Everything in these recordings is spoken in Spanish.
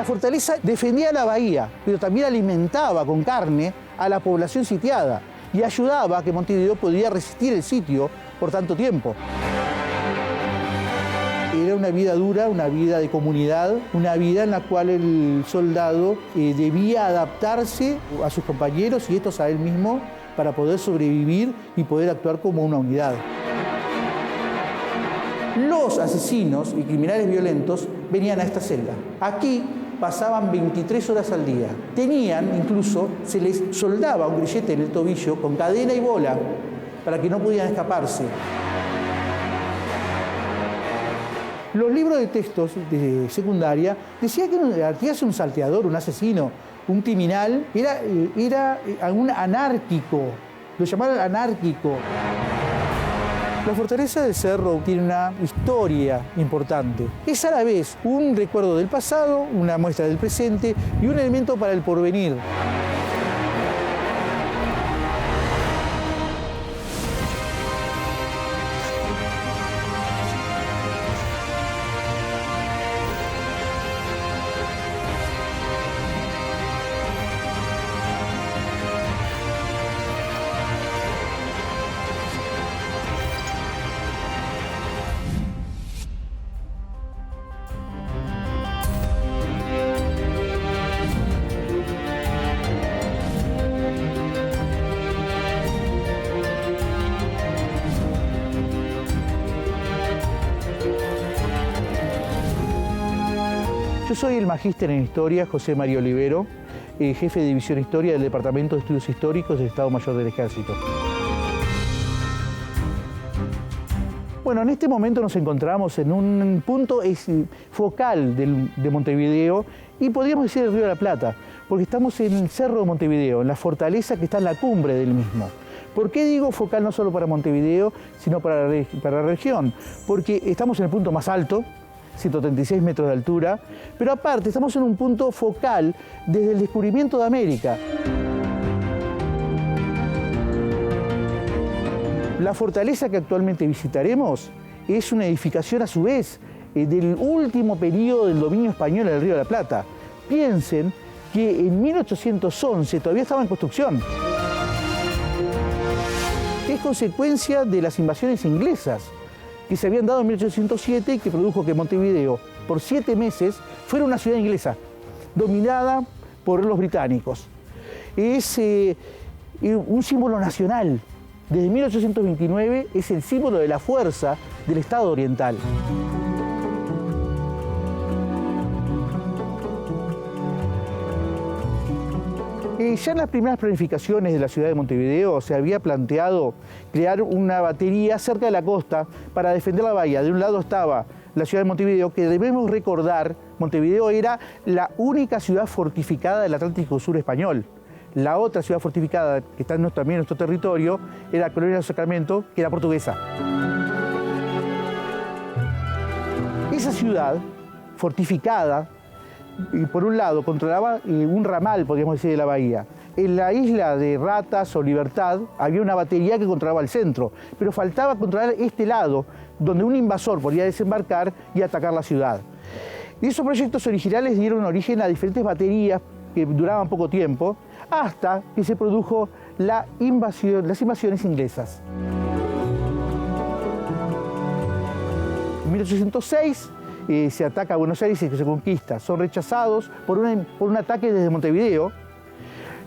La fortaleza defendía la bahía, pero también alimentaba con carne a la población sitiada y ayudaba a que Montevideo pudiera resistir el sitio por tanto tiempo. Era una vida dura, una vida de comunidad, una vida en la cual el soldado debía adaptarse a sus compañeros y estos a él mismo para poder sobrevivir y poder actuar como una unidad. Los asesinos y criminales violentos venían a esta celda. Aquí pasaban 23 horas al día. Tenían, incluso, se les soldaba un grillete en el tobillo con cadena y bola para que no pudieran escaparse. Los libros de textos de secundaria decían que un salteador, un asesino, un criminal, era un anárquico, lo llamaban anárquico. La fortaleza del Cerro tiene una historia importante. Es a la vez un recuerdo del pasado, una muestra del presente y un elemento para el porvenir. Yo soy el magíster en Historia, José María Olivero, jefe de División Historia del Departamento de Estudios Históricos del Estado Mayor del Ejército. Bueno, en este momento nos encontramos en un punto focal de Montevideo y podríamos decir el Río de la Plata, porque estamos en el Cerro de Montevideo, en la fortaleza que está en la cumbre del mismo. ¿Por qué digo focal no solo para Montevideo, sino para la región? Porque estamos en el punto más alto, 136 metros de altura, pero aparte estamos en un punto focal desde el descubrimiento de América. La fortaleza que actualmente visitaremos es una edificación a su vez del último periodo del dominio español en el Río de la Plata. Piensen que en 1811 todavía estaba en construcción. Es consecuencia de las invasiones inglesas que se habían dado en 1807 y que produjo que Montevideo, por 7 meses, fuera una ciudad inglesa, dominada por los británicos. Es un símbolo nacional. Desde 1829 es el símbolo de la fuerza del Estado oriental. Ya en las primeras planificaciones de la ciudad de Montevideo se había planteado crear una batería cerca de la costa para defender la bahía. De un lado estaba la ciudad de Montevideo, que debemos recordar, Montevideo era la única ciudad fortificada del Atlántico Sur español. La otra ciudad fortificada, que está también en nuestro territorio, era la Colonia del Sacramento, que era portuguesa. Esa ciudad fortificada, y por un lado, controlaba un ramal, podríamos decir, de la bahía. En la isla de Ratas o Libertad había una batería que controlaba el centro, pero faltaba controlar este lado, donde un invasor podía desembarcar y atacar la ciudad. Y esos proyectos originales dieron origen a diferentes baterías que duraban poco tiempo, hasta que se produjo las invasiones inglesas. En 1806, se ataca a Buenos Aires y que se conquista. Son rechazados por un ataque desde Montevideo.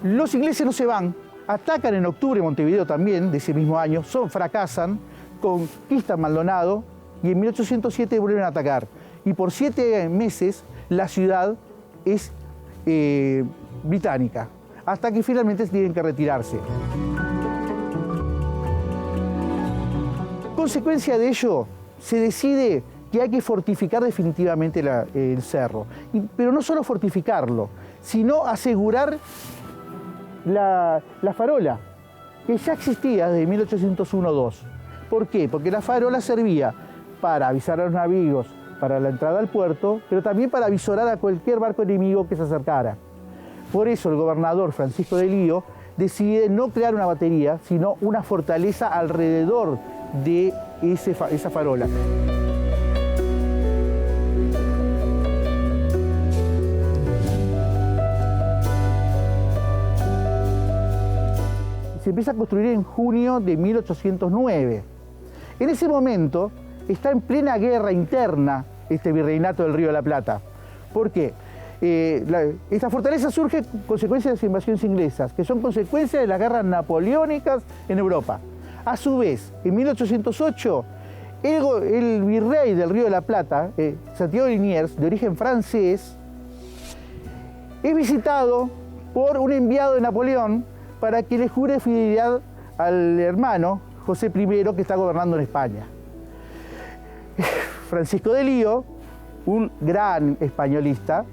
Los ingleses no se van, atacan en octubre Montevideo también, de ese mismo año, fracasan, conquistan Maldonado y en 1807 vuelven a atacar. Y por 7 meses la ciudad es británica, hasta que finalmente tienen que retirarse. Consecuencia de ello, se decide que hay que fortificar definitivamente el cerro. Pero no solo fortificarlo, sino asegurar la farola, que ya existía desde 1801-2. ¿Por qué? Porque la farola servía para avisar a los navíos para la entrada al puerto, pero también para avisorar a cualquier barco enemigo que se acercara. Por eso el gobernador Francisco de Lío decide no crear una batería, sino una fortaleza alrededor de esa farola. empieza a construir en junio de 1809. En ese momento está en plena guerra interna este virreinato del Río de la Plata. ¿Por qué? Esta fortaleza surge consecuencia de las invasiones inglesas, que son consecuencias de las guerras napoleónicas en Europa. A su vez, en 1808, el virrey del Río de la Plata, Santiago de Liniers, de origen francés, es visitado por un enviado de Napoleón para que le jure fidelidad al hermano José I, que está gobernando en España. Francisco de Lío, un gran españolista,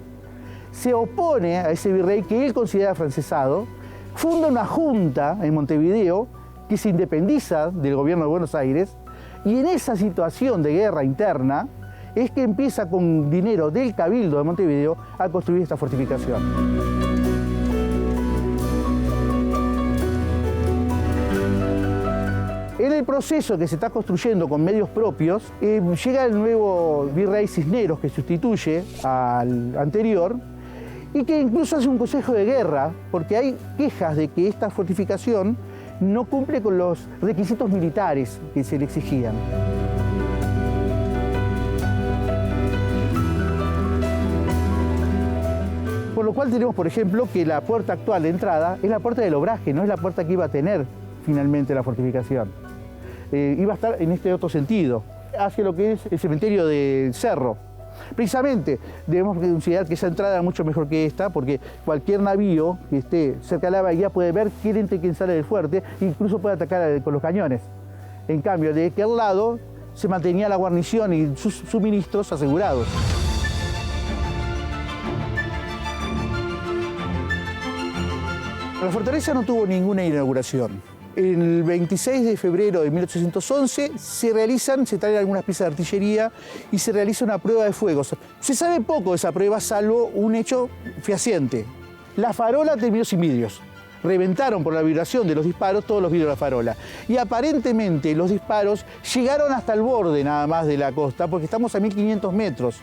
se opone a ese virrey que él considera afrancesado, funda una junta en Montevideo que se independiza del gobierno de Buenos Aires, y en esa situación de guerra interna es que empieza con dinero del Cabildo de Montevideo a construir esta fortificación. En el proceso que se está construyendo con medios propios, llega el nuevo virrey Cisneros, que sustituye al anterior, y que incluso hace un consejo de guerra, porque hay quejas de que esta fortificación no cumple con los requisitos militares que se le exigían. Por lo cual tenemos, por ejemplo, que la puerta actual de entrada es la puerta del obraje, no es la puerta que iba a tener finalmente la fortificación. Iba a estar en este otro sentido, hacia lo que es el cementerio del Cerro. Precisamente debemos considerar que esa entrada es mucho mejor que esta, porque cualquier navío que esté cerca de la bahía puede ver quién entra y quién sale del fuerte, e incluso puede atacar con los cañones. En cambio, de aquel lado se mantenía la guarnición y sus suministros asegurados. La fortaleza no tuvo ninguna inauguración. El 26 de febrero de 1811 se traen algunas piezas de artillería y se realiza una prueba de fuegos. Se sabe poco de esa prueba, salvo un hecho fehaciente. La farola terminó sin vidrios. Reventaron por la vibración de los disparos todos los vidrios de la farola. Y aparentemente los disparos llegaron hasta el borde nada más de la costa, porque estamos a 1500 metros.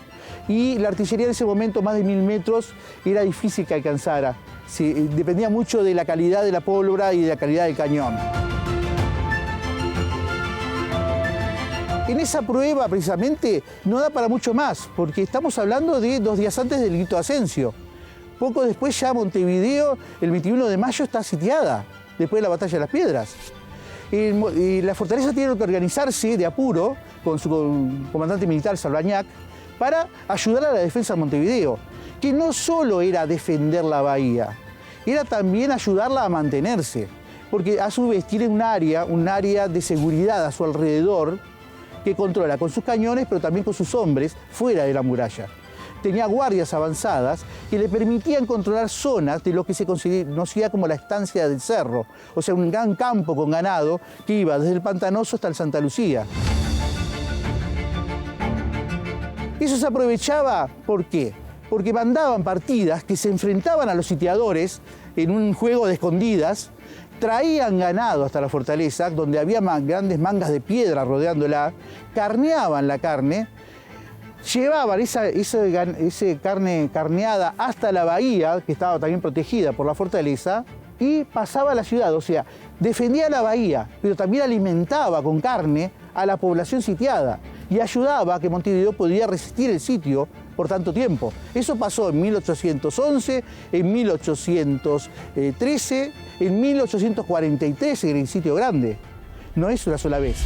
Y la artillería en ese momento, más de 1000 metros, era difícil que alcanzara. Dependía mucho de la calidad de la pólvora y de la calidad del cañón. En esa prueba, precisamente, no da para mucho más, porque estamos hablando de 2 días antes del grito de Ascencio. Poco después ya Montevideo, el 21 de mayo, está sitiada, después de la Batalla de las Piedras. Y la fortaleza tiene que organizarse de apuro con su comandante militar, Salvañac, para ayudar a la defensa de Montevideo, que no solo era defender la bahía, era también ayudarla a mantenerse, porque a su vez tiene un área de seguridad a su alrededor que controla con sus cañones, pero también con sus hombres fuera de la muralla. Tenía guardias avanzadas que le permitían controlar zonas de lo que se conocía como la estancia del Cerro, o sea, un gran campo con ganado que iba desde el Pantanoso hasta el Santa Lucía. Eso se aprovechaba, ¿por qué? Porque mandaban partidas que se enfrentaban a los sitiadores en un juego de escondidas, traían ganado hasta la fortaleza, donde había grandes mangas de piedra rodeándola, carneaban la carne, llevaban esa carne carneada hasta la bahía, que estaba también protegida por la fortaleza, y pasaba a la ciudad, o sea, defendía la bahía, pero también alimentaba con carne a la población sitiada y ayudaba a que Montevideo pudiera resistir el sitio por tanto tiempo. Eso pasó en 1811, en 1813, en 1843 en el sitio grande. No es una sola vez.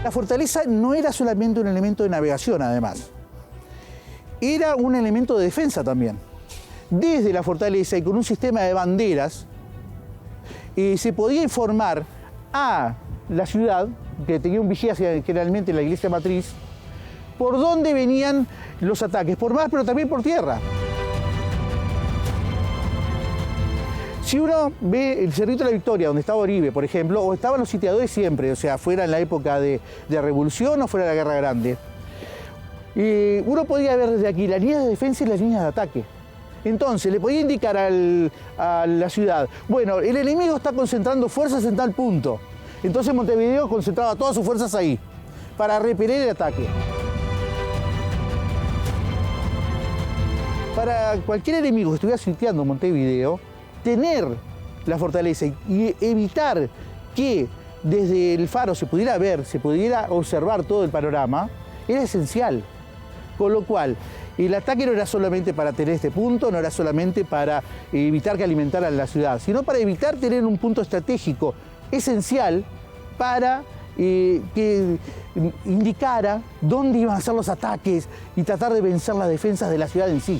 La fortaleza no era solamente un elemento de navegación, además. Era un elemento de defensa también. Desde la fortaleza y con un sistema de banderas, se podía informar a la ciudad, que tenía un vigía generalmente en la iglesia matriz, por dónde venían los ataques, por mar, pero también por tierra. Si uno ve el Cerrito de la Victoria, donde estaba Oribe, por ejemplo, o estaban los sitiadores siempre, o sea, fuera en la época de Revolución o fuera de la Guerra Grande, uno podía ver desde aquí las líneas de defensa y las líneas de ataque. Entonces, le podía indicar a la ciudad, bueno, el enemigo está concentrando fuerzas en tal punto. Entonces Montevideo concentraba todas sus fuerzas ahí, para repeler el ataque. para cualquier enemigo que estuviera sitiando Montevideo, tener la fortaleza y evitar que desde el faro se pudiera ver, se pudiera observar todo el panorama, era esencial. Con lo cual, el ataque no era solamente para tener este punto, no era solamente para evitar que alimentaran la ciudad, sino para evitar tener un punto estratégico esencial para que indicara dónde iban a ser los ataques y tratar de vencer las defensas de la ciudad en sí.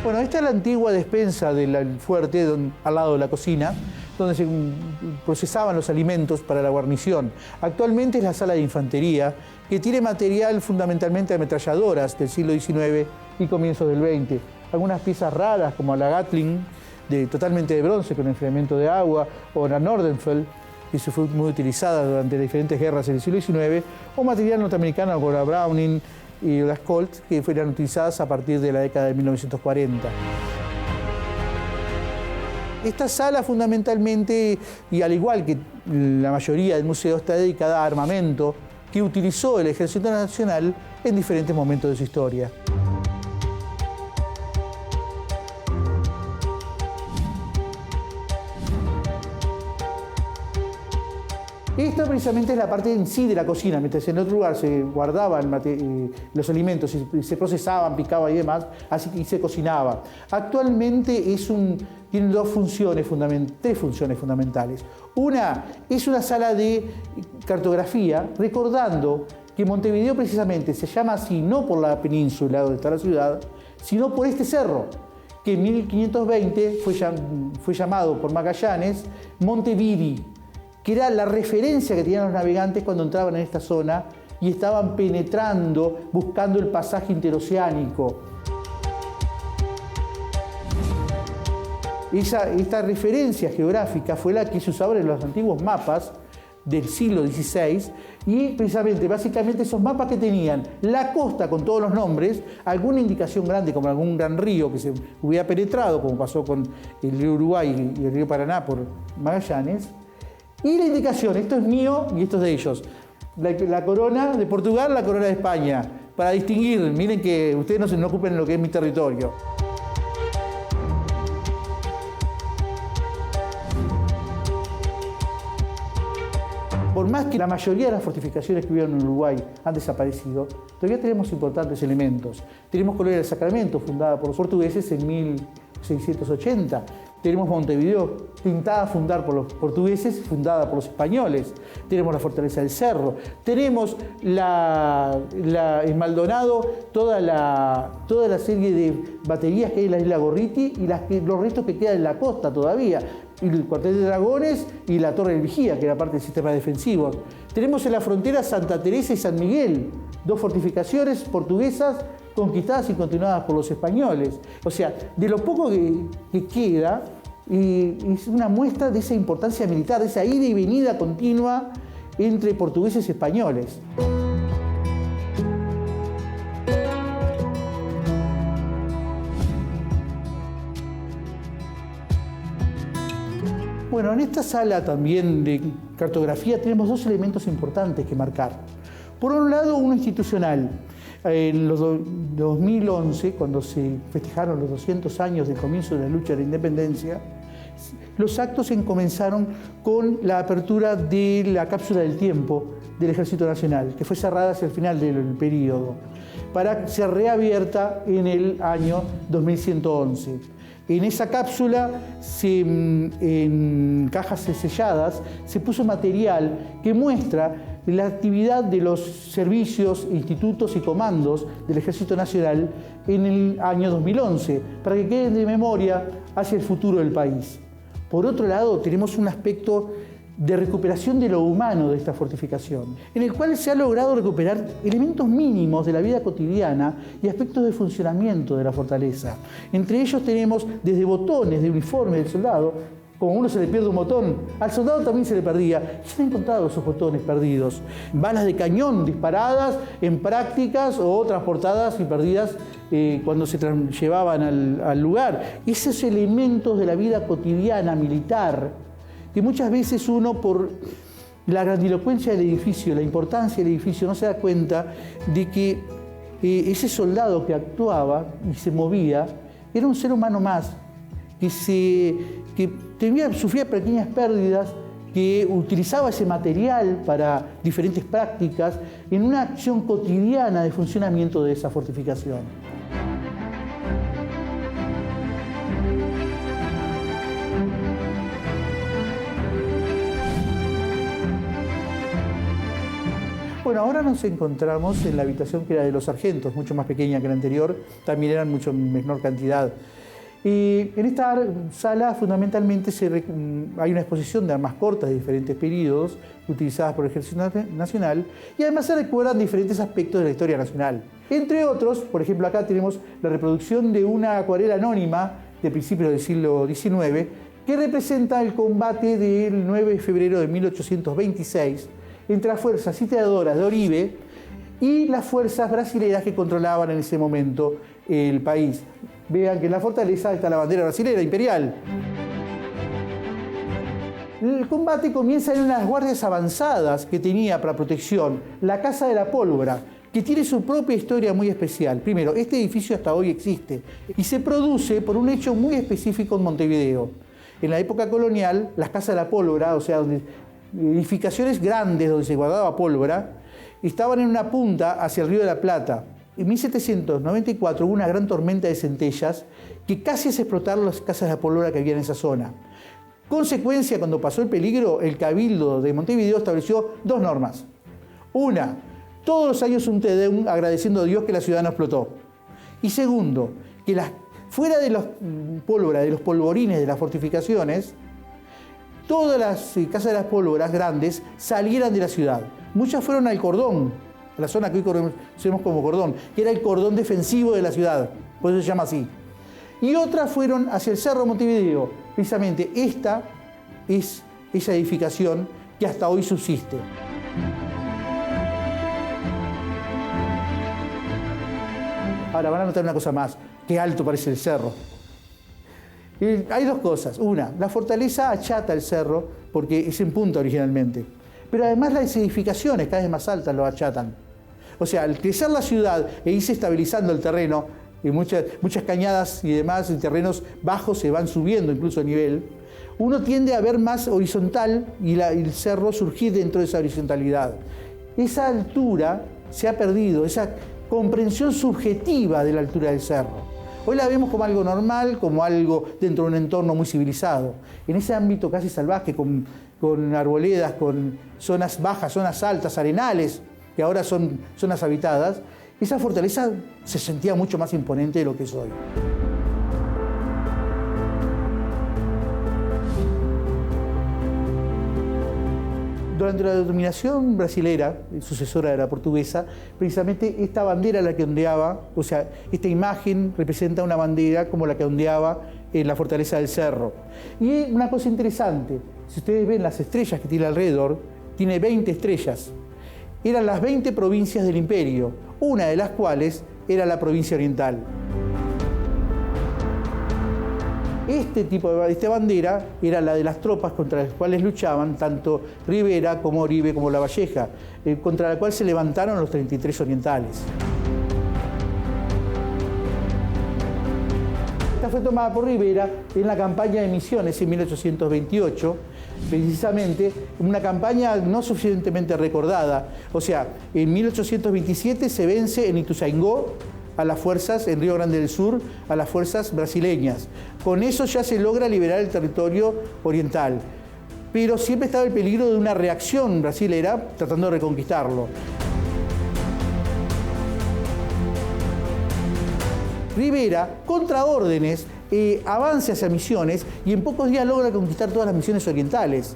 Bueno, esta es la antigua despensa del fuerte, al lado de la cocina, donde se procesaban los alimentos para la guarnición. Actualmente es la sala de infantería, que tiene material fundamentalmente de ametralladoras del siglo XIX y comienzos del XX. Algunas piezas raras, como la Gatling, totalmente de bronce, con enfriamiento de agua, o la Nordenfeld, que se fue muy utilizada durante las diferentes guerras del siglo XIX, o material norteamericano como la Browning y las Colt, que fueron utilizadas a partir de la década de 1940. Esta sala fundamentalmente, y al igual que la mayoría del museo, está dedicada a armamento que utilizó el Ejército Nacional en diferentes momentos de su historia. Esta precisamente es la parte en sí de la cocina, mientras en otro lugar se guardaban los alimentos y se procesaban, picaban y demás, así que se cocinaba. Actualmente tiene tres funciones fundamentales. Una es una sala de cartografía, recordando que Montevideo precisamente se llama así no por la península donde está la ciudad, sino por este cerro, que en 1520 fue llamado por Magallanes Montevideo, que era la referencia que tenían los navegantes cuando entraban en esta zona y estaban penetrando, buscando el pasaje interoceánico. Esta referencia geográfica fue la que se usaba en los antiguos mapas del siglo XVI y precisamente, básicamente esos mapas que tenían la costa con todos los nombres, alguna indicación grande como algún gran río que se hubiera penetrado, como pasó con el río Uruguay y el río Paraná por Magallanes, y la indicación, esto es mío y esto es de ellos. La corona de Portugal, la corona de España. Para distinguir, miren que ustedes no se ocupen en lo que es mi territorio. Por más que la mayoría de las fortificaciones que hubieron en Uruguay han desaparecido, todavía tenemos importantes elementos. Tenemos Colonia del Sacramento, fundada por los portugueses en 1680. Tenemos Montevideo, pintada fundar por los portugueses, fundada por los españoles. Tenemos la Fortaleza del Cerro. Tenemos en Maldonado toda la serie de baterías que hay en la isla Gorriti y los restos que quedan en la costa todavía. Y el cuartel de dragones y la Torre del Vigía, que era parte del sistema defensivo. Tenemos en la frontera Santa Teresa y San Miguel, dos fortificaciones portuguesas conquistadas y continuadas por los españoles. O sea, de lo poco que queda, es una muestra de esa importancia militar, de esa ida y venida continua entre portugueses y españoles. Bueno, en esta sala también de cartografía tenemos dos elementos importantes que marcar. Por un lado, uno institucional. En los 2011, cuando se festejaron los 200 años del comienzo de la lucha de la independencia, los actos comenzaron con la apertura de la cápsula del tiempo del Ejército Nacional, que fue cerrada hacia el final del periodo, para ser reabierta en el año 2111. En esa cápsula, en cajas selladas, se puso material que muestra la actividad de los servicios, institutos y comandos del Ejército Nacional en el año 2011, para que queden de memoria hacia el futuro del país. Por otro lado, tenemos un aspecto de recuperación de lo humano de esta fortificación, en el cual se ha logrado recuperar elementos mínimos de la vida cotidiana y aspectos de funcionamiento de la fortaleza. Entre ellos tenemos desde botones de uniforme del soldado, como a uno se le pierde un botón, al soldado también se le perdía. Y se han encontrado esos botones perdidos. Balas de cañón disparadas en prácticas o transportadas y perdidas cuando se llevaban al lugar. Esos elementos de la vida cotidiana militar, que muchas veces uno, por la grandilocuencia del edificio, la importancia del edificio, no se da cuenta de que ese soldado que actuaba y se movía era un ser humano más, que sufría pequeñas pérdidas, que utilizaba ese material para diferentes prácticas en una acción cotidiana de funcionamiento de esa fortificación. Bueno, ahora nos encontramos en la habitación que era de los sargentos, mucho más pequeña que la anterior, también eran mucho menor cantidad. Y en esta sala fundamentalmente hay una exposición de armas cortas de diferentes periodos utilizadas por el Ejército Nacional, y además se recuerdan diferentes aspectos de la historia nacional. Entre otros, por ejemplo, acá tenemos la reproducción de una acuarela anónima de principios del siglo XIX que representa el combate del 9 de febrero de 1826 entre las fuerzas sitiadoras de Oribe y las fuerzas brasileras que controlaban en ese momento el país. Vean que en la fortaleza está la bandera brasilera imperial. El combate comienza en unas guardias avanzadas que tenía para protección la Casa de la Pólvora, que tiene su propia historia muy especial. Primero, este edificio hasta hoy existe y se produce por un hecho muy específico en Montevideo. En la época colonial, las Casas de la Pólvora, o sea, edificaciones grandes donde se guardaba pólvora, estaban en una punta hacia el Río de la Plata. En 1794 hubo una gran tormenta de centellas que casi hace explotar las casas de la pólvora que había en esa zona. Consecuencia, cuando pasó el peligro, el Cabildo de Montevideo estableció dos normas. Una, todos los años un Te Deum agradeciendo a Dios que la ciudad no explotó. Y segundo, que fuera de los pólvora, de los polvorines de las fortificaciones, todas las casas de las pólvoras grandes salieran de la ciudad. Muchas fueron al cordón, a la zona que hoy conocemos como cordón, que era el cordón defensivo de la ciudad, por eso se llama así. Y otras fueron hacia el Cerro Montevideo. Precisamente esta es esa edificación que hasta hoy subsiste. Ahora van a notar una cosa más, qué alto parece el cerro. Hay dos cosas. Una, la fortaleza achata el cerro porque es en punta originalmente. Pero además las edificaciones cada vez más altas lo achatan. O sea, al crecer la ciudad e irse estabilizando el terreno, y muchas cañadas y demás, y terrenos bajos se van subiendo incluso a nivel, uno tiende a ver más horizontal y el cerro surgir dentro de esa horizontalidad. Esa altura se ha perdido, esa comprensión subjetiva de la altura del cerro. Hoy la vemos como algo normal, como algo dentro de un entorno muy civilizado. En ese ámbito casi salvaje, con arboledas, con zonas bajas, zonas altas, arenales, que ahora son zonas habitadas, esa fortaleza se sentía mucho más imponente de lo que es hoy. Durante la dominación brasilera, sucesora de la portuguesa, precisamente esta bandera la que ondeaba, o sea, esta imagen representa una bandera como la que ondeaba en la fortaleza del Cerro. Y una cosa interesante, si ustedes ven las estrellas que tiene alrededor, tiene 20 estrellas. Eran las 20 provincias del imperio, una de las cuales era la provincia oriental. Esta bandera era la de las tropas contra las cuales luchaban tanto Rivera como Oribe como Lavalleja, contra la cual se levantaron los 33 orientales. Esta fue tomada por Rivera en la campaña de Misiones en 1828, precisamente una campaña no suficientemente recordada. O sea, en 1827 se vence en Ituzaingó a las fuerzas, en Río Grande del Sur, a las fuerzas brasileñas. Con eso ya se logra liberar el territorio oriental. Pero siempre estaba el peligro de una reacción brasilera tratando de reconquistarlo. Rivera, contra órdenes, avanza hacia Misiones y en pocos días logra conquistar todas las misiones orientales,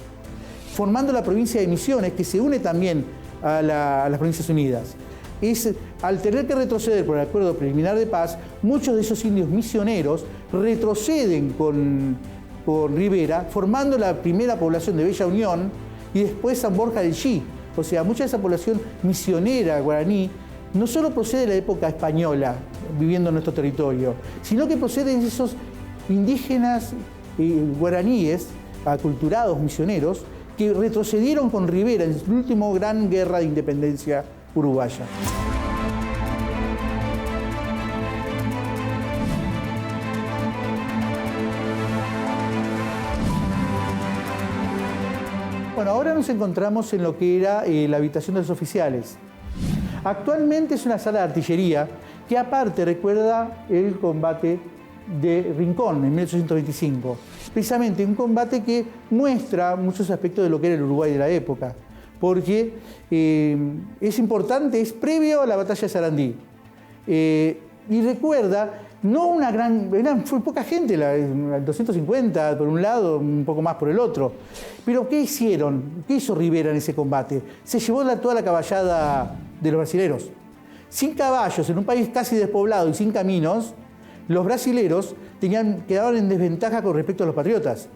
formando la provincia de Misiones, que se une también a las Provincias Unidas. Al tener que retroceder por el acuerdo preliminar de paz, muchos de esos indios misioneros retroceden con con Rivera, formando la primera población de Bella Unión y después San Borja del Xí. O sea, mucha de esa población misionera guaraní no solo procede de la época española, viviendo en nuestro territorio, sino que proceden de esos indígenas guaraníes, aculturados, misioneros, que retrocedieron con Rivera en la última gran guerra de independencia uruguaya. Bueno, ahora nos encontramos en lo que era la habitación de los oficiales. Actualmente es una sala de artillería que aparte recuerda el combate de Rincón en 1825. Precisamente un combate que muestra muchos aspectos de lo que era el Uruguay de la época, porque es importante, es previo a la batalla de Sarandí. Y recuerda, no una gran, fue poca gente, 250 por un lado, un poco más por el otro. Pero ¿qué hicieron? ¿Qué hizo Rivera en ese combate? Se llevó toda la caballada de los brasileros. Sin caballos, en un país casi despoblado y sin caminos, los brasileros quedaban en desventaja con respecto a los patriotas.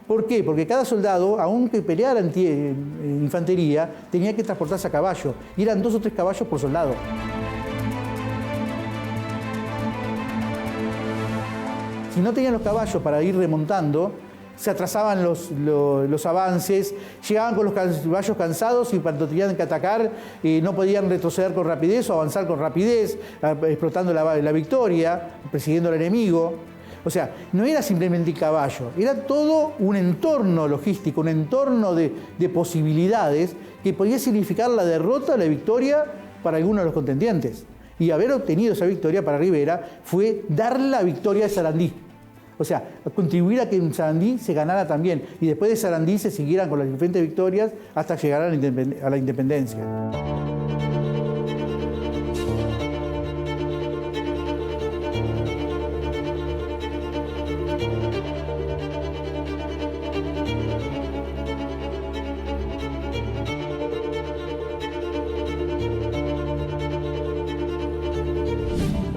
¿Por qué? Porque cada soldado, aunque peleara en infantería, tenía que transportarse a caballo. Y eran 2 o 3 caballos por soldado. Si no tenían los caballos para ir remontando, se atrasaban los avances, llegaban con los caballos cansados y cuando tenían que atacar no podían retroceder con rapidez o avanzar con rapidez, explotando la victoria, persiguiendo al enemigo. O sea, no era simplemente el caballo, era todo un entorno logístico, un entorno de posibilidades que podía significar la derrota o la victoria para algunos de los contendientes. Y haber obtenido esa victoria para Rivera fue dar la victoria de Sarandí. O sea, contribuir a que en Sarandí se ganara también. Y después de Sarandí se siguieran con las diferentes victorias hasta llegar a la independencia.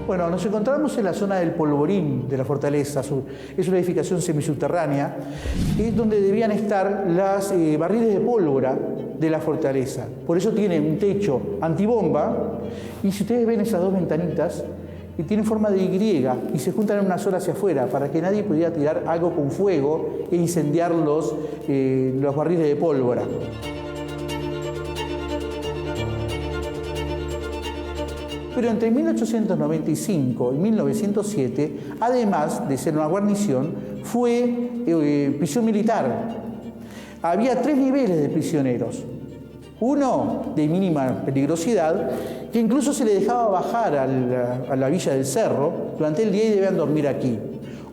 Bueno, nos encontramos en la zona del Polvorín de la fortaleza. Es una edificación semisubterránea, que es donde debían estar las barriles de pólvora de la fortaleza. Por eso tiene un techo antibomba, y si ustedes ven esas 2 ventanitas, tienen forma de Y y se juntan en una sola hacia afuera para que nadie pudiera tirar algo con fuego e incendiar los barriles de pólvora. Pero entre 1895 y 1907, además de ser una guarnición, fue prisión militar. Había 3 niveles de prisioneros. Uno de mínima peligrosidad, que incluso se le dejaba bajar a la villa del Cerro durante el día y debían dormir aquí.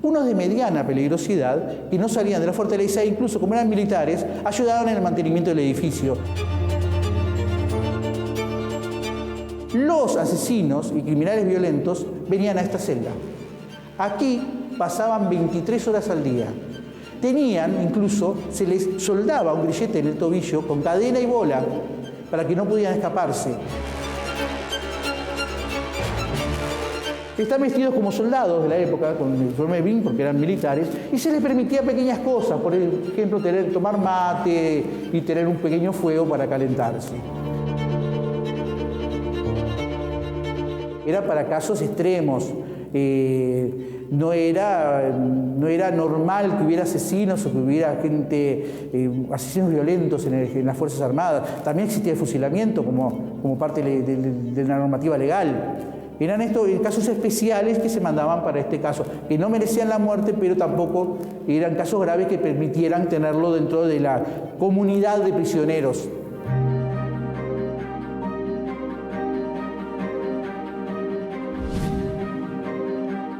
Unos de mediana peligrosidad, que no salían de la fortaleza e incluso, como eran militares, ayudaban en el mantenimiento del edificio. Los asesinos y criminales violentos venían a esta celda. Aquí pasaban 23 horas al día. Tenían, incluso, se les soldaba un grillete en el tobillo con cadena y bola para que no pudieran escaparse. Están vestidos como soldados de la época, con el uniforme de brin, porque eran militares, y se les permitía pequeñas cosas, por ejemplo, tomar mate y tener un pequeño fuego para calentarse. Era para casos extremos. No era normal que hubiera asesinos o que hubiera asesinos violentos en las Fuerzas Armadas. También existía el fusilamiento como parte de la normativa legal. Eran estos casos especiales que se mandaban para este caso, que no merecían la muerte, pero tampoco eran casos graves que permitieran tenerlo dentro de la comunidad de prisioneros.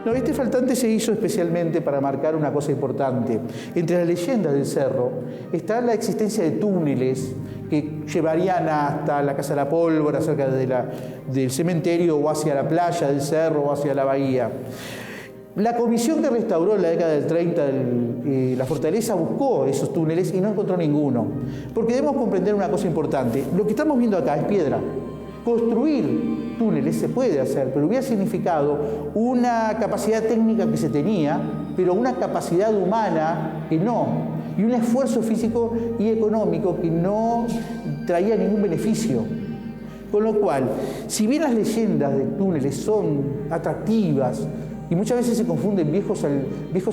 No, este faltante se hizo especialmente para marcar una cosa importante. Entre las leyendas del Cerro está la existencia de túneles que llevarían hasta la Casa de la Pólvora, cerca del cementerio, o hacia la playa del Cerro, o hacia la bahía. La comisión que restauró en la década del 30 la fortaleza buscó esos túneles y no encontró ninguno. Porque debemos comprender una cosa importante. Lo que estamos viendo acá es piedra. Construir túneles se puede hacer, pero hubiera significado una capacidad técnica que se tenía, pero una capacidad humana que no, y un esfuerzo físico y económico que no traía ningún beneficio. Con lo cual, si bien las leyendas de túneles son atractivas, y muchas veces se confunden viejos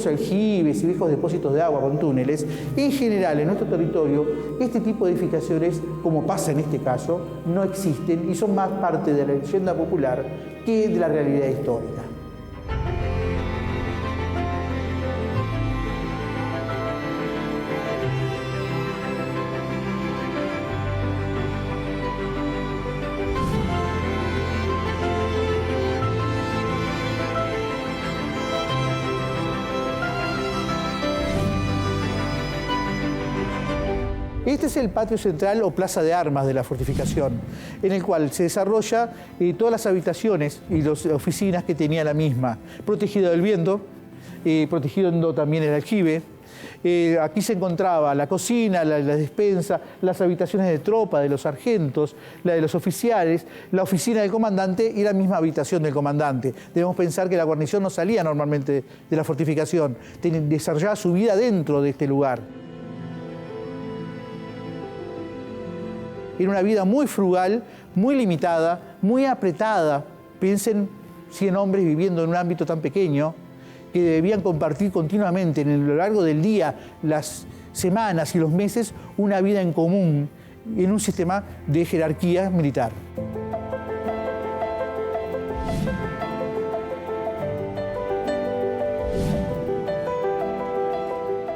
aljibes y viejos depósitos de agua con túneles, en general en nuestro territorio este tipo de edificaciones, como pasa en este caso, no existen y son más parte de la leyenda popular que de la realidad histórica. Este es el patio central o plaza de armas de la fortificación, en el cual se desarrolla todas las habitaciones y las oficinas que tenía la misma, protegido del viento, protegiendo también el aljibe. Aquí se encontraba la cocina, la despensa, las habitaciones de tropa de los sargentos, la de los oficiales, la oficina del comandante y la misma habitación del comandante. Debemos pensar que la guarnición no salía normalmente de la fortificación, desarrollaba su vida dentro de este lugar. Era una vida muy frugal, muy limitada, muy apretada. Piensen 100 hombres viviendo en un ámbito tan pequeño que debían compartir continuamente a lo largo del día, las semanas y los meses, una vida en común en un sistema de jerarquía militar.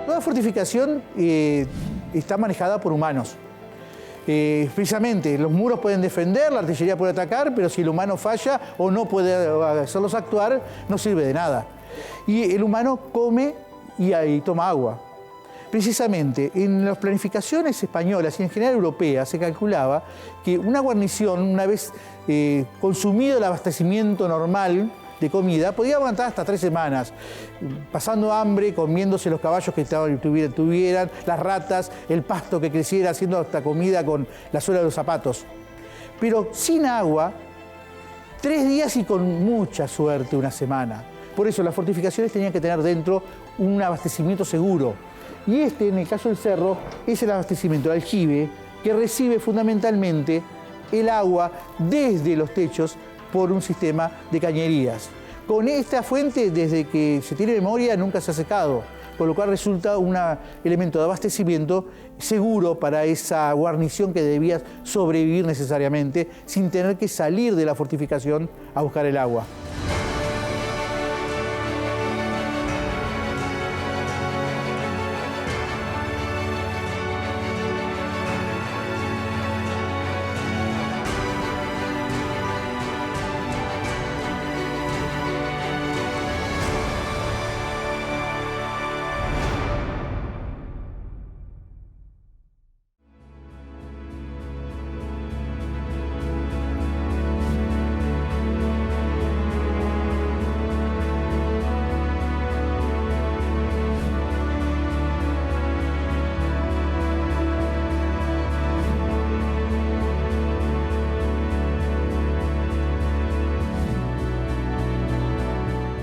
Toda fortificación está manejada por humanos. Precisamente, los muros pueden defender, la artillería puede atacar, pero si el humano falla o no puede hacerlos actuar, no sirve de nada. Y el humano come y toma agua. Precisamente, en las planificaciones españolas y en general europeas se calculaba que una guarnición, una vez consumido el abastecimiento normal de comida, podía aguantar hasta 3 semanas, pasando hambre, comiéndose los caballos que tuvieran, las ratas, el pasto que creciera, haciendo hasta comida con la suela de los zapatos. Pero sin agua, 3 días y con mucha suerte una semana. Por eso las fortificaciones tenían que tener dentro un abastecimiento seguro. Y en el caso del cerro, es el abastecimiento del aljibe, que recibe fundamentalmente el agua desde los techos por un sistema de cañerías. Con esta fuente, desde que se tiene memoria, nunca se ha secado, con lo cual resulta un elemento de abastecimiento seguro para esa guarnición que debía sobrevivir necesariamente, sin tener que salir de la fortificación a buscar el agua.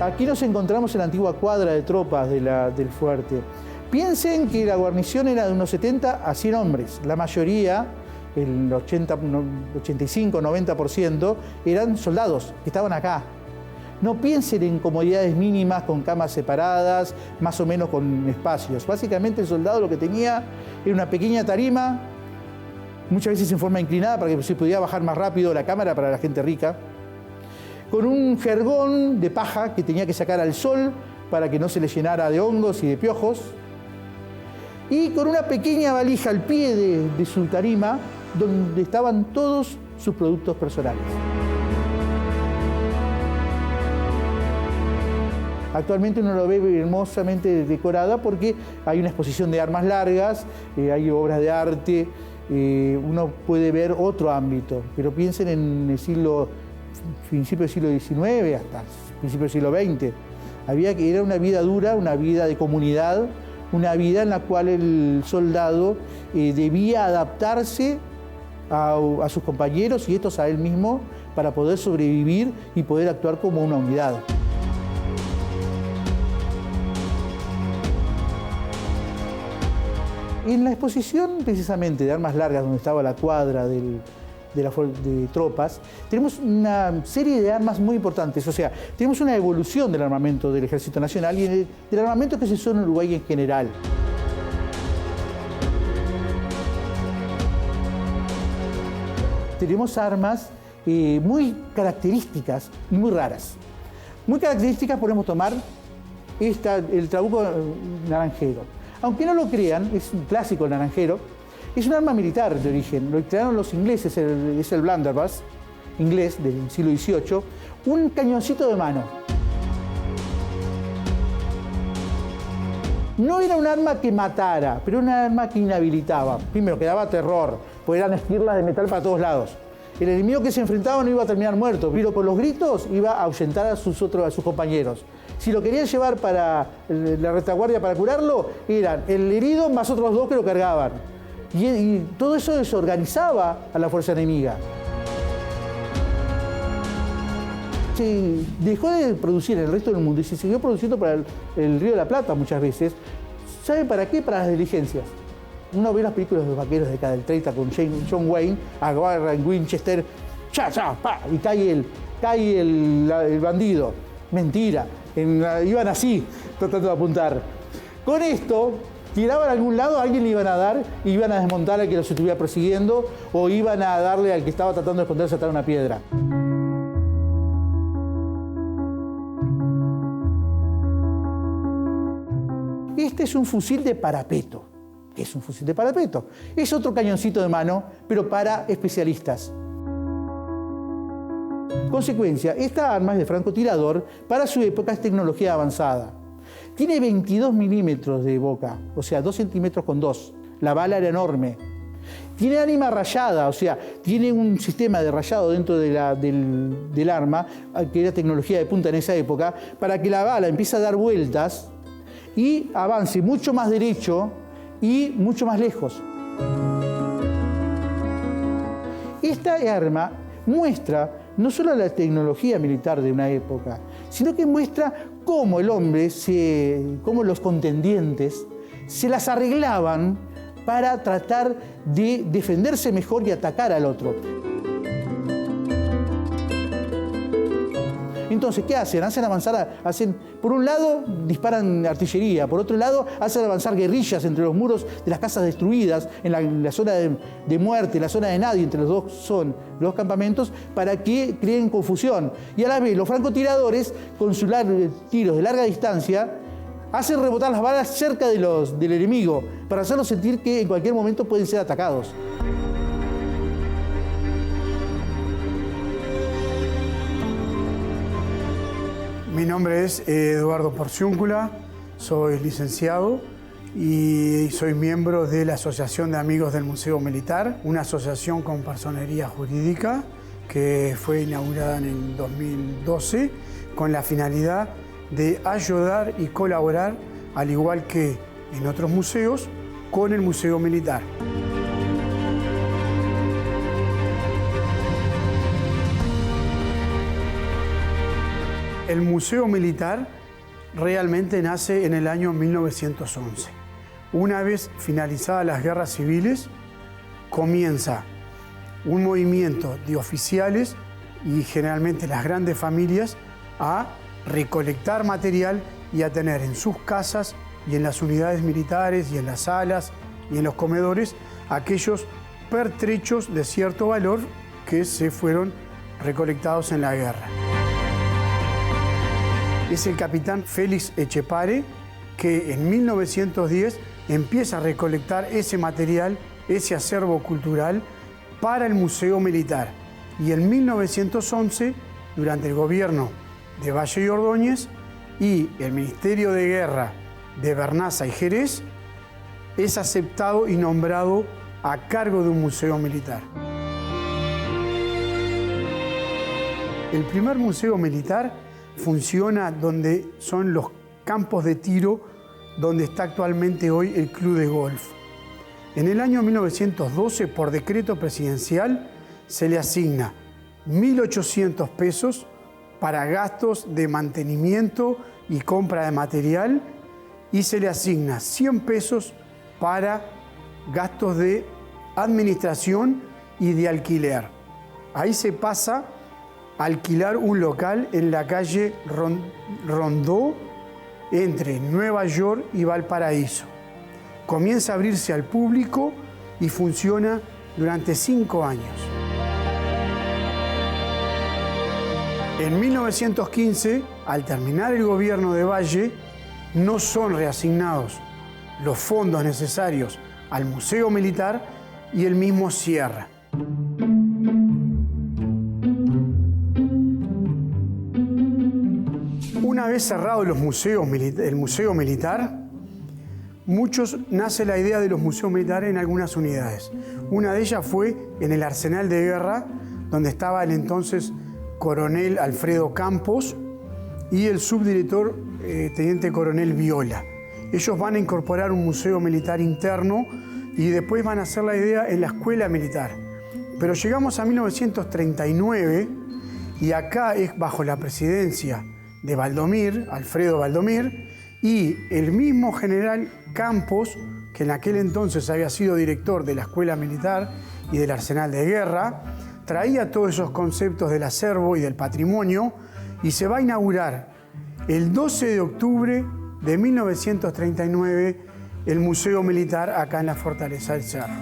Aquí nos encontramos en la antigua cuadra de tropas del fuerte. Piensen que la guarnición era de unos 70 a 100 hombres. La mayoría, el 85-90%, eran soldados que estaban acá. No piensen en comodidades mínimas con camas separadas, más o menos con espacios. Básicamente el soldado lo que tenía era una pequeña tarima, muchas veces en forma inclinada para que se pudiera bajar más rápido la cámara para la gente rica, con un jergón de paja que tenía que sacar al sol para que no se le llenara de hongos y de piojos, y con una pequeña valija al pie de su tarima donde estaban todos sus productos personales. Actualmente uno lo ve hermosamente decorada porque hay una exposición de armas largas, hay obras de arte, uno puede ver otro ámbito, pero piensen en el principio del siglo XIX hasta principio del siglo XX. Era una vida dura, una vida de comunidad, una vida en la cual el soldado debía adaptarse a sus compañeros y estos a él mismo para poder sobrevivir y poder actuar como una unidad. En la exposición precisamente de armas largas, donde estaba la cuadra de tropas, tenemos una serie de armas muy importantes. O sea, tenemos una evolución del armamento del Ejército Nacional y del armamento que se usó en Uruguay en general. Tenemos armas muy características y muy raras. Muy características podemos tomar el trabuco naranjero. Aunque no lo crean, es un clásico el naranjero. Es un arma militar de origen. Lo crearon los ingleses, es el blunderbuss inglés del siglo XVIII. Un cañoncito de mano. No era un arma que matara, pero era un arma que inhabilitaba. Primero, que daba terror, porque eran esquirlas de metal para todos lados. El enemigo que se enfrentaba no iba a terminar muerto, pero por los gritos iba a ahuyentar a sus compañeros. Si lo querían llevar para la retaguardia para curarlo, eran el herido más otros dos que lo cargaban. Y todo eso desorganizaba a la fuerza enemiga. Se dejó de producir en el resto del mundo y se siguió produciendo para el Río de la Plata muchas veces. ¿Sabe para qué? Para las diligencias. Uno ve las películas de los vaqueros de acá del 30 con John Wayne, agarra en Winchester, pa, y cae el bandido. Mentira. Iban así, tratando de apuntar. Con esto, tiraban a algún lado, a alguien le iban a dar, y iban a desmontar al que los estuviera persiguiendo, o iban a darle al que estaba tratando de esconderse atrás de una piedra. Este es un fusil de parapeto. ¿Qué es un fusil de parapeto? Es otro cañoncito de mano, pero para especialistas. Consecuencia, esta arma es de francotirador, para su época es tecnología avanzada. Tiene 22 milímetros de boca, o sea, 2 centímetros con 2. La bala era enorme. Tiene ánima rayada, o sea, tiene un sistema de rayado dentro del arma, que era tecnología de punta en esa época, para que la bala empiece a dar vueltas y avance mucho más derecho y mucho más lejos. Esta arma muestra no solo la tecnología militar de una época, sino que muestra cómo el hombre, cómo los contendientes se las arreglaban para tratar de defenderse mejor y atacar al otro. Entonces, ¿qué hacen? Por un lado, disparan artillería, por otro lado, hacen avanzar guerrillas entre los muros de las casas destruidas, en la zona de muerte, la zona de nadie, entre los dos campamentos, para que creen confusión. Y a la vez, los francotiradores, con sus tiros de larga distancia, hacen rebotar las balas cerca del enemigo, para hacerlos sentir que en cualquier momento pueden ser atacados. Mi nombre es Eduardo Porciúncula, soy licenciado y soy miembro de la Asociación de Amigos del Museo Militar, una asociación con personería jurídica que fue inaugurada en el 2012 con la finalidad de ayudar y colaborar, al igual que en otros museos, con el Museo Militar. El Museo Militar realmente nace en el año 1911. Una vez finalizadas las guerras civiles, comienza un movimiento de oficiales y generalmente las grandes familias a recolectar material y a tener en sus casas y en las unidades militares y en las salas y en los comedores aquellos pertrechos de cierto valor que se fueron recolectados en la guerra. Es el capitán Félix Echepare que en 1910 empieza a recolectar ese material, ese acervo cultural para el Museo Militar. Y en 1911, durante el gobierno de Valle y Ordóñez y el Ministerio de Guerra de Bernaza y Jerez, es aceptado y nombrado a cargo de un museo militar. El primer museo militar funciona donde son los campos de tiro donde está actualmente hoy el club de golf. En el año 1912, por decreto presidencial, se le asigna 1.800 pesos para gastos de mantenimiento y compra de material y se le asigna 100 pesos para gastos de administración y de alquiler. Ahí se pasa a alquilar un local en la calle Rondó entre Nueva York y Valparaíso. Comienza a abrirse al público y funciona durante 5 años. En 1915, al terminar el gobierno de Valle, no son reasignados los fondos necesarios al Museo Militar y el mismo cierra. Una vez cerrado el Museo Militar, nace la idea de los museos militares en algunas unidades. Una de ellas fue en el Arsenal de Guerra, donde estaba el entonces coronel Alfredo Campos y el subdirector teniente coronel Viola. Ellos van a incorporar un museo militar interno y después van a hacer la idea en la escuela militar. Pero llegamos a 1939 y acá es bajo la presidencia de Valdomir, Alfredo Valdomir, y el mismo general Campos, que en aquel entonces había sido director de la escuela militar y del arsenal de guerra, traía todos esos conceptos del acervo y del patrimonio y se va a inaugurar el 12 de octubre de 1939 el Museo Militar acá en la Fortaleza del Cerro.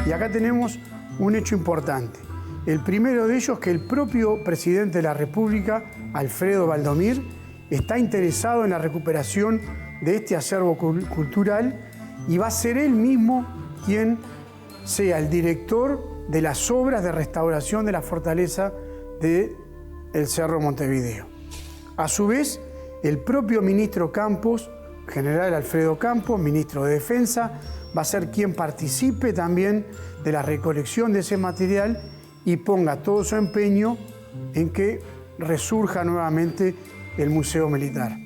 Y acá tenemos un hecho importante. El primero de ellos, que el propio presidente de la República, Alfredo Valdomir, está interesado en la recuperación de este acervo cultural y va a ser él mismo quien sea el director de las obras de restauración de la fortaleza del Cerro Montevideo. A su vez, el propio ministro Campos, general Alfredo Campos, ministro de Defensa, va a ser quien participe también de la recolección de ese material y ponga todo su empeño en que resurja nuevamente el Museo Militar.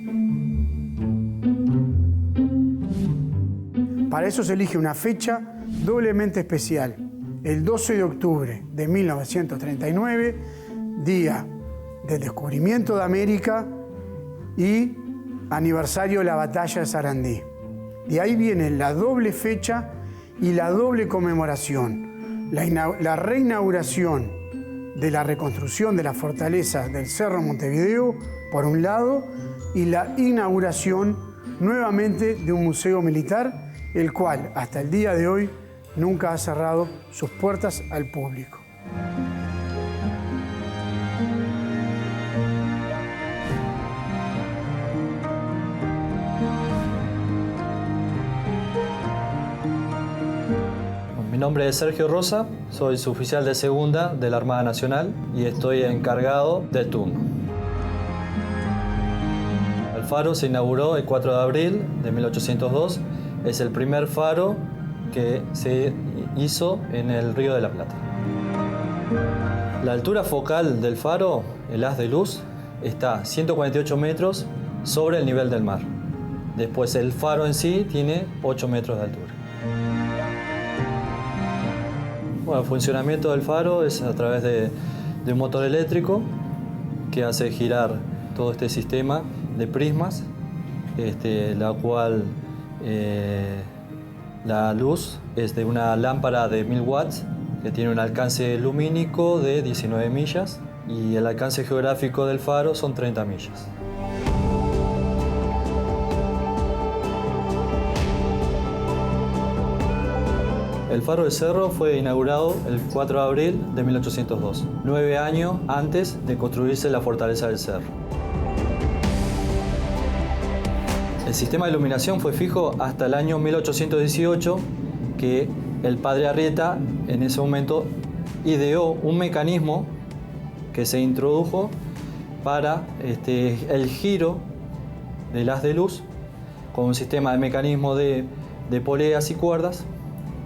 Para eso se elige una fecha doblemente especial, el 12 de octubre de 1939, día del descubrimiento de América y aniversario de la batalla de Sarandí. De ahí viene la doble fecha y la doble conmemoración, la reinauguración de la reconstrucción de la fortaleza del Cerro Montevideo, por un lado, y la inauguración nuevamente de un museo militar, el cual hasta el día de hoy nunca ha cerrado sus puertas al público. Mi nombre es Sergio Rosa, soy suboficial de segunda de la Armada Nacional y estoy encargado del turno. El faro se inauguró el 4 de abril de 1802. Es el primer faro que se hizo en el Río de la Plata. La altura focal del faro, el haz de luz, está a 148 metros sobre el nivel del mar. Después el faro en sí tiene 8 metros de altura. Bueno, el funcionamiento del faro es a través de un motor eléctrico que hace girar todo este sistema de prismas, la cual la luz es de una lámpara de 1000 watts que tiene un alcance lumínico de 19 millas y el alcance geográfico del faro son 30 millas. El faro del Cerro fue inaugurado el 4 de abril de 1802, 9 años antes de construirse la fortaleza del Cerro. El sistema de iluminación fue fijo hasta el año 1818, que el padre Arrieta en ese momento ideó un mecanismo que se introdujo para el giro del haz de luz con un sistema de mecanismo de poleas y cuerdas.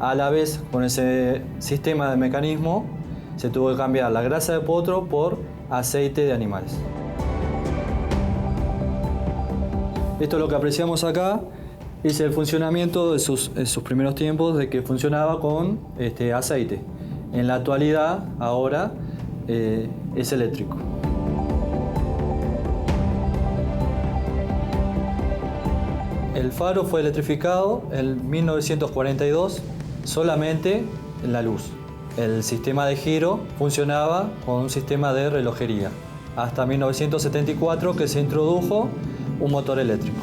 A la vez, con ese sistema de mecanismo, se tuvo que cambiar la grasa de potro por aceite de animales. Esto es lo que apreciamos acá, Hice el funcionamiento de sus primeros tiempos de que funcionaba con aceite. En la actualidad, ahora, es eléctrico. El faro fue electrificado en 1942 solamente en la luz. El sistema de giro funcionaba con un sistema de relojería. Hasta 1974 que se introdujo un motor eléctrico.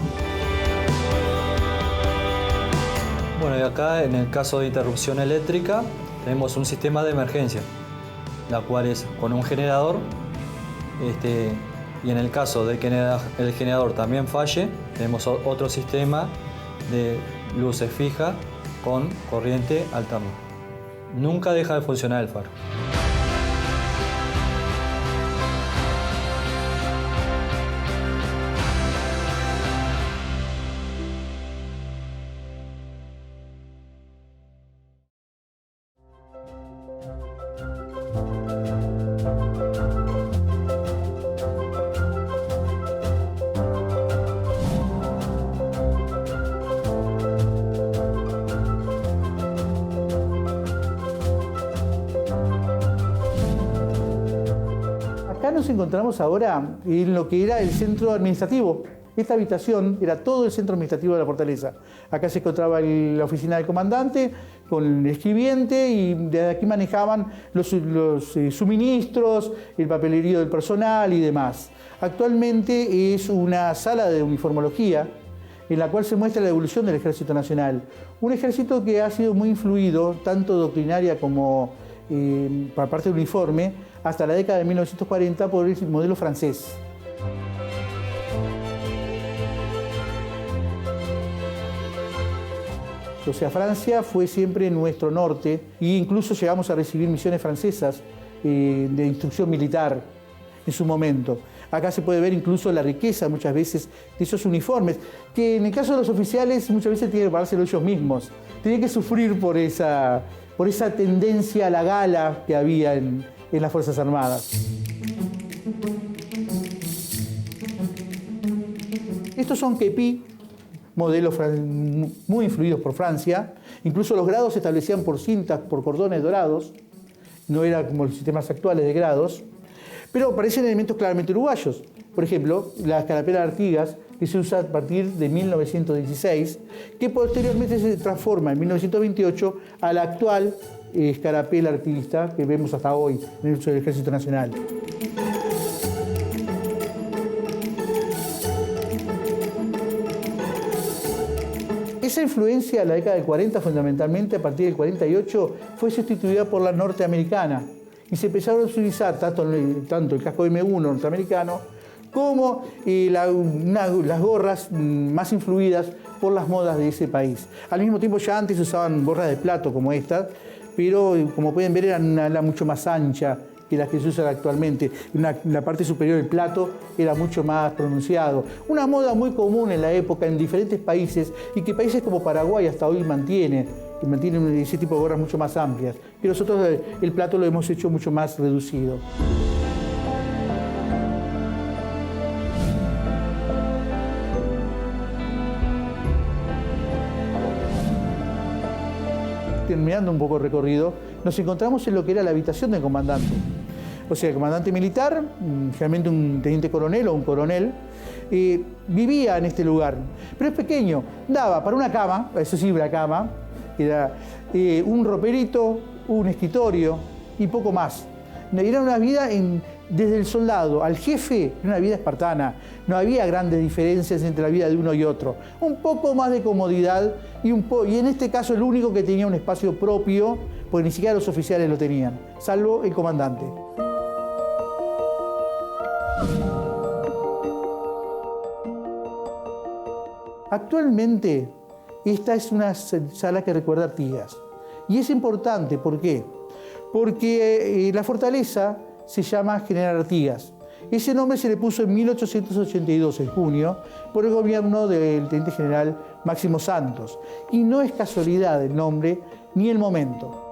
Bueno, y acá en el caso de interrupción eléctrica tenemos un sistema de emergencia, la cual es con un generador, y en el caso de que el generador también falle, tenemos otro sistema de luces fijas con corriente alterna. Nunca deja de funcionar el faro. Acá nos encontramos ahora en lo que era el centro administrativo. Esta habitación era todo el centro administrativo de la fortaleza. Acá se encontraba la oficina del comandante con el escribiente y desde aquí manejaban los suministros, el papelerío del personal y demás. Actualmente es una sala de uniformología en la cual se muestra la evolución del Ejército Nacional. Un ejército que ha sido muy influido, tanto doctrinaria como por parte del uniforme, hasta la década de 1940 por el modelo francés. O sea, Francia fue siempre nuestro norte e incluso llegamos a recibir misiones francesas de instrucción militar en su momento. Acá se puede ver incluso la riqueza muchas veces de esos uniformes, que en el caso de los oficiales muchas veces tienen que pagárselo ellos mismos. Tienen que sufrir por esa tendencia a la gala que había en las Fuerzas Armadas. Estos son kepis, modelos muy influidos por Francia. Incluso los grados se establecían por cintas, por cordones dorados. No era como los sistemas actuales de grados. Pero aparecen elementos claramente uruguayos. Por ejemplo, la escarapela de Artigas, que se usa a partir de 1916, que posteriormente se transforma en 1928 a la actual escarapela artiguista que vemos hasta hoy en el uso del Ejército Nacional. Esa influencia en la década del 40, fundamentalmente a partir del 48, fue sustituida por la norteamericana y se empezaron a utilizar tanto el casco M1 norteamericano como las gorras más influidas por las modas de ese país. Al mismo tiempo ya antes se usaban gorras de plato como estas, pero como pueden ver eran una ala mucho más ancha que las que se usan actualmente. La parte superior del plato era mucho más pronunciado. Una moda muy común en la época en diferentes países y que países como Paraguay hasta hoy mantienen ese tipo de gorras mucho más amplias. Y nosotros el plato lo hemos hecho mucho más reducido. Terminando un poco el recorrido, nos encontramos en lo que era la habitación del comandante. O sea, el comandante militar, generalmente un teniente coronel o un coronel, vivía en este lugar. Pero es pequeño, daba para una cama, eso sí, una cama, era un roperito, un escritorio y poco más. Era una vida desde el soldado al jefe, una vida espartana. No había grandes diferencias entre la vida de uno y otro. Un poco más de comodidad y en este caso el único que tenía un espacio propio, porque ni siquiera los oficiales lo tenían, salvo el comandante. Actualmente, esta es una sala que recuerda a Artigas. Y es importante, ¿por qué? Porque la fortaleza se llama General Artigas. Ese nombre se le puso en 1882, en junio, por el gobierno del teniente general Máximo Santos. Y no es casualidad el nombre ni el momento.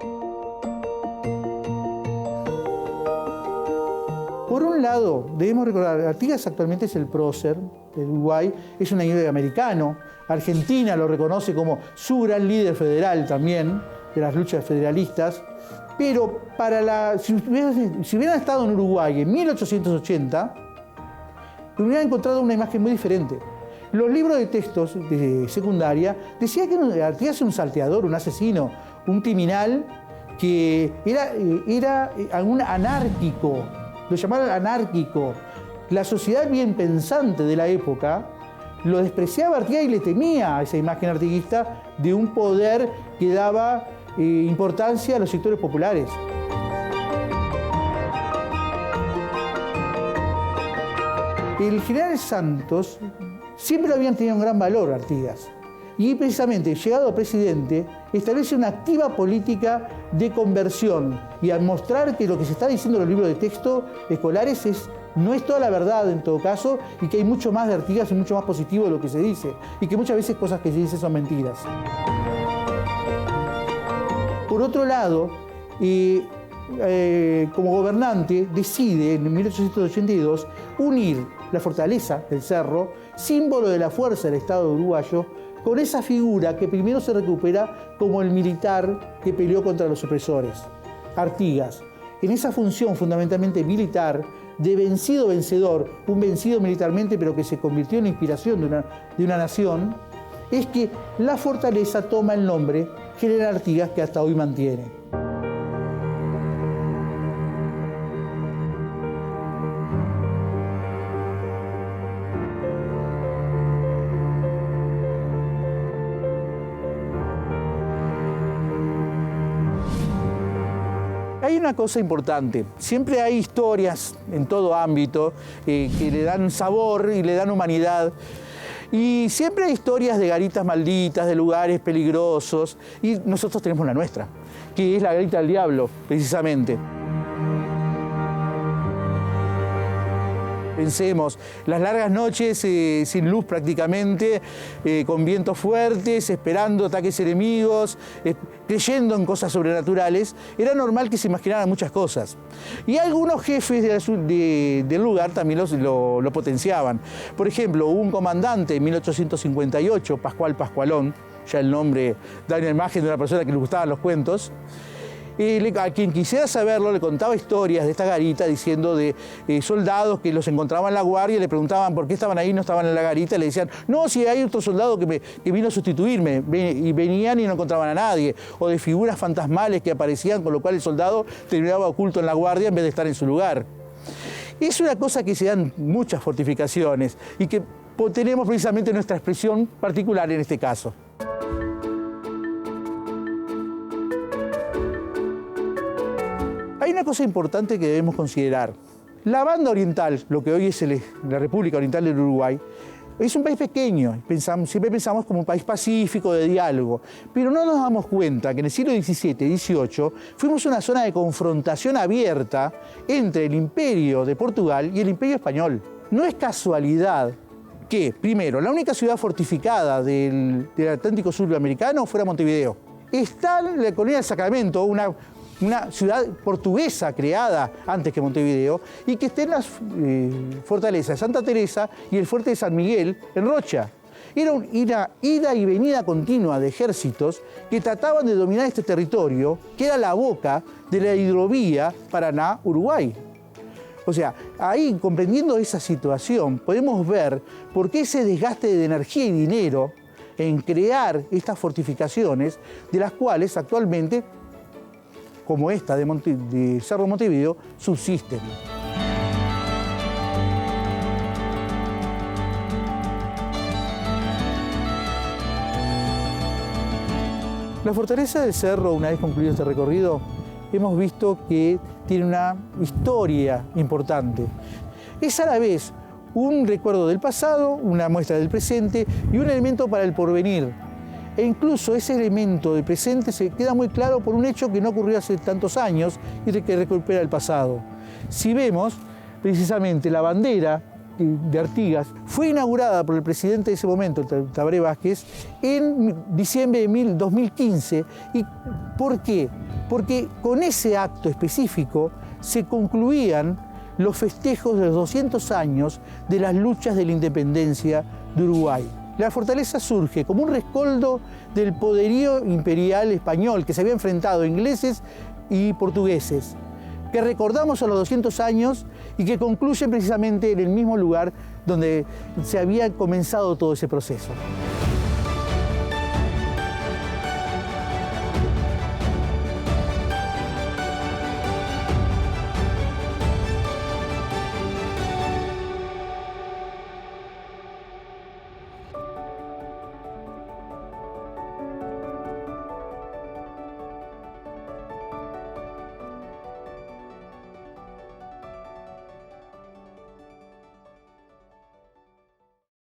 Por un lado, debemos recordar, Artigas actualmente es el prócer del Uruguay, es un héroe americano. Argentina lo reconoce como su gran líder federal también, de las luchas federalistas. Pero si hubieran estado en Uruguay en 1880, hubieran encontrado una imagen muy diferente. Los libros de textos de secundaria decían que Artigas era un salteador, un asesino, un criminal que era un anárquico, lo llamaban anárquico. La sociedad bien pensante de la época lo despreciaba a Artigas y le temía a esa imagen artiguista de un poder que daba importancia a los sectores populares. El general Santos siempre lo habían tenido un gran valor, Artigas. Y precisamente, llegado a presidente, establece una activa política de conversión y al mostrar que lo que se está diciendo en los libros de texto escolares no es toda la verdad en todo caso y que hay mucho más de Artigas y mucho más positivo de lo que se dice y que muchas veces cosas que se dicen son mentiras. Por otro lado, como gobernante decide en 1882 unir la fortaleza del Cerro, símbolo de la fuerza del Estado uruguayo, con esa figura que primero se recupera como el militar que peleó contra los opresores, Artigas. En esa función fundamentalmente militar, de vencido vencedor, un vencido militarmente pero que se convirtió en la inspiración de una nación, es que la fortaleza toma el nombre General Artigas que hasta hoy mantiene. Hay una cosa importante, siempre hay historias en todo ámbito que le dan sabor y le dan humanidad. Y siempre hay historias de garitas malditas, de lugares peligrosos, y nosotros tenemos la nuestra, que es la garita del diablo, precisamente. Pensemos, las largas noches sin luz prácticamente, con vientos fuertes, esperando ataques enemigos, creyendo en cosas sobrenaturales, era normal que se imaginaran muchas cosas. Y algunos jefes del lugar también lo potenciaban. Por ejemplo, hubo un comandante en 1858, Pascual Pascualón, ya el nombre da una imagen de una persona que le gustaban los cuentos. A quien quisiera saberlo le contaba historias de esta garita diciendo de soldados que los encontraban en la guardia y le preguntaban por qué estaban ahí y no estaban en la garita y le decían, no, si hay otro soldado que vino a sustituirme, y venían y no encontraban a nadie, o de figuras fantasmales que aparecían con lo cual el soldado terminaba oculto en la guardia en vez de estar en su lugar. Es una cosa que se dan muchas fortificaciones y que tenemos precisamente nuestra expresión particular en este caso. Hay una cosa importante que debemos considerar. La banda oriental, lo que hoy es la República Oriental del Uruguay, es un país pequeño, siempre pensamos como un país pacífico, de diálogo, pero no nos damos cuenta que en el siglo XVII y XVIII fuimos una zona de confrontación abierta entre el Imperio de Portugal y el Imperio Español. No es casualidad que, primero, la única ciudad fortificada del Atlántico sudamericano fuera Montevideo. Está en la colonia del Sacramento, una ciudad portuguesa creada antes que Montevideo, y que esté en las fortalezas de Santa Teresa y el fuerte de San Miguel en Rocha. Era una ida y venida continua de ejércitos que trataban de dominar este territorio, que era la boca de la hidrovía Paraná-Uruguay. O sea, ahí, comprendiendo esa situación, podemos ver por qué ese desgaste de energía y dinero en crear estas fortificaciones, de las cuales actualmente, como esta de Cerro Montevideo, subsisten. La fortaleza del Cerro, una vez concluido este recorrido, hemos visto que tiene una historia importante. Es a la vez un recuerdo del pasado, una muestra del presente y un elemento para el porvenir. E incluso ese elemento del presente se queda muy claro por un hecho que no ocurrió hace tantos años y que recupera el pasado. Si vemos, precisamente la bandera de Artigas fue inaugurada por el presidente de ese momento, Tabaré Vázquez, en diciembre de 2015. ¿Y por qué? Porque con ese acto específico se concluían los festejos de los 200 años de las luchas de la independencia de Uruguay. La fortaleza surge como un rescoldo del poderío imperial español que se había enfrentado a ingleses y portugueses, que recordamos a los 200 años y que concluyen precisamente en el mismo lugar donde se había comenzado todo ese proceso.